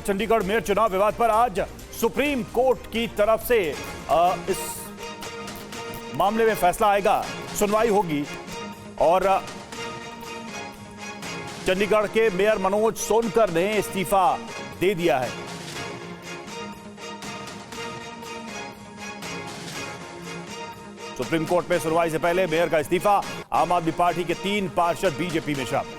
Chandigarh mayor चुनाव विवाद पर आज सुप्रीम कोर्ट की तरफ से इस मामले में फैसला आएगा, सुनवाई होगी और चंडीगढ़ के मेयर मनोज सोनकर ने इस्तीफा दे दिया है। सुप्रीम कोर्ट में सुनवाई से पहले मेयर का इस्तीफा, आम आदमी पार्टी के 3 पार्षद बीजेपी में शामिल।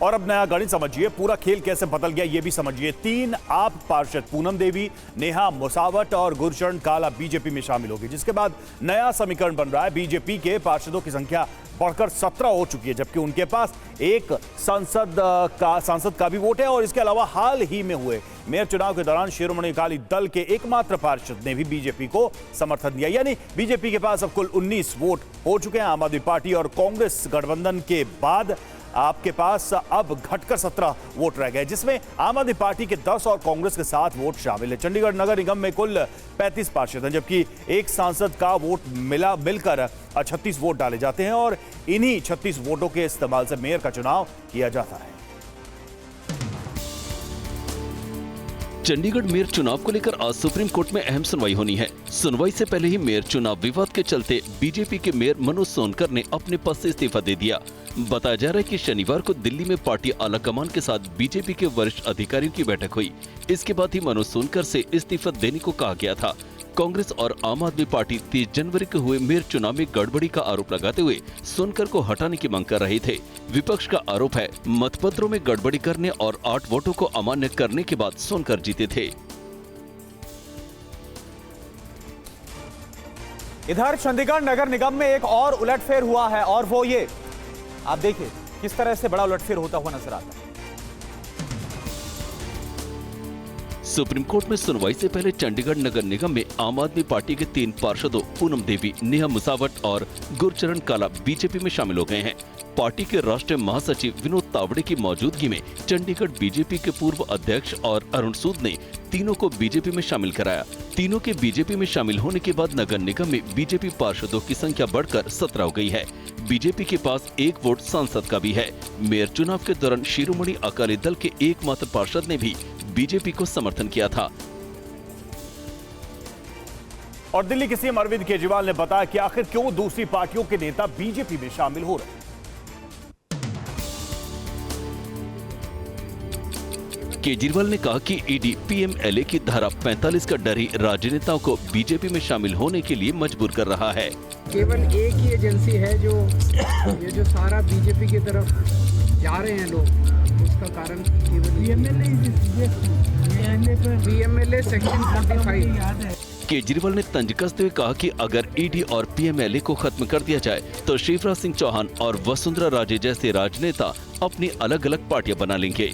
और अब नया गणित समझिए, पूरा खेल कैसे बदल गया ये भी समझिए। 3 आप पार्षद पूनम देवी, नेहा मुसावट और गुरचरण काला बीजेपी में शामिल होगी, जिसके बाद नया समीकरण बन रहा है। बीजेपी के पार्षदों की संख्या बढ़कर 17 हो चुकी है, जबकि उनके पास एक सांसद का भी वोट है। और इसके अलावा हाल ही में हुए मेयर चुनाव के दौरान शिरोमणि अकाली दल के एकमात्र पार्षद ने भी बीजेपी को समर्थन दिया, यानी बीजेपी के पास अब कुल 19 वोट हो चुके हैं। आम आदमी पार्टी और कांग्रेस गठबंधन के बाद आपके पास अब घटकर 17 वोट रह गए, जिसमें आम आदमी पार्टी के 10 और कांग्रेस के 7 वोट शामिल है। चंडीगढ़ नगर निगम में कुल 35 पार्षद हैं, जबकि एक सांसद का वोट मिलकर 36 वोट डाले जाते हैं और इन्हीं 36 वोटों के इस्तेमाल से मेयर का चुनाव किया जाता है। चंडीगढ़ मेयर चुनाव को लेकर आज सुप्रीम कोर्ट में अहम सुनवाई होनी है। सुनवाई से पहले ही मेयर चुनाव विवाद के चलते बीजेपी के मेयर मनोज सोनकर ने अपने पद से इस्तीफा दे दिया। बताया जा रहा है कि शनिवार को दिल्ली में पार्टी आलाकमान के साथ बीजेपी के वरिष्ठ अधिकारियों की बैठक हुई। इसके बाद ही मनोज सोनकर से इस्तीफा देने को कहा गया था। कांग्रेस और आम आदमी पार्टी 30 जनवरी को हुए मेयर चुनाव में गड़बड़ी का आरोप लगाते हुए सोनकर को हटाने की मांग कर रहे थे। विपक्ष का आरोप है मतपत्रों में गड़बड़ी करने और 8 वोटों को अमान्य करने के बाद सोनकर जीते थे। इधर चंडीगढ़ नगर निगम में एक और उलटफेर हुआ है और वो ये, आप देखिए किस तरह से बड़ा उलटफेर होता हुआ नजर आता है। सुप्रीम कोर्ट में सुनवाई से पहले चंडीगढ़ नगर निगम में आम आदमी पार्टी के 3 पार्षदों पूनम देवी, नेहा मुसावट और गुरचरण काला बीजेपी में शामिल हो गए हैं। पार्टी के राष्ट्रीय महासचिव विनोद तावड़े की मौजूदगी में चंडीगढ़ बीजेपी के पूर्व अध्यक्ष और अरुण सूद ने तीनों को बीजेपी में शामिल कराया। तीनों के बीजेपी में शामिल होने के बाद नगर निगम में बीजेपी पार्षदों की संख्या बढ़कर 17 हो गई है। बीजेपी के पास 1 वोट सांसद का भी है। मेयर चुनाव के दौरान शिरोमणि अकाली दल के एकमात्र पार्षद ने भी बीजेपी को समर्थन किया था। और दिल्ली के सीएम अरविंद केजरीवाल ने बताया कि आखिर क्यों दूसरी पार्टियों के नेता बीजेपी में शामिल हो रहे हैं। केजरीवाल ने कहा कि ईडी पीएमएलए की धारा 45 का डर ही राजनेताओं को बीजेपी में शामिल होने के लिए मजबूर कर रहा है। केवल एक ही एजेंसी है जो ये जो सारा बीजेपी की तरफ जा रहे हैं लोग, उसका कारण केवल पीएमएलए सेक्शन 45। केजरीवाल ने तंज कसते हुए कहा कि अगर ईडी और पीएमएलए को खत्म कर दिया जाए तो शिवराज सिंह चौहान और वसुंधरा राजे जैसे राजनेता अपनी अलग अलग पार्टियां बना लेंगे।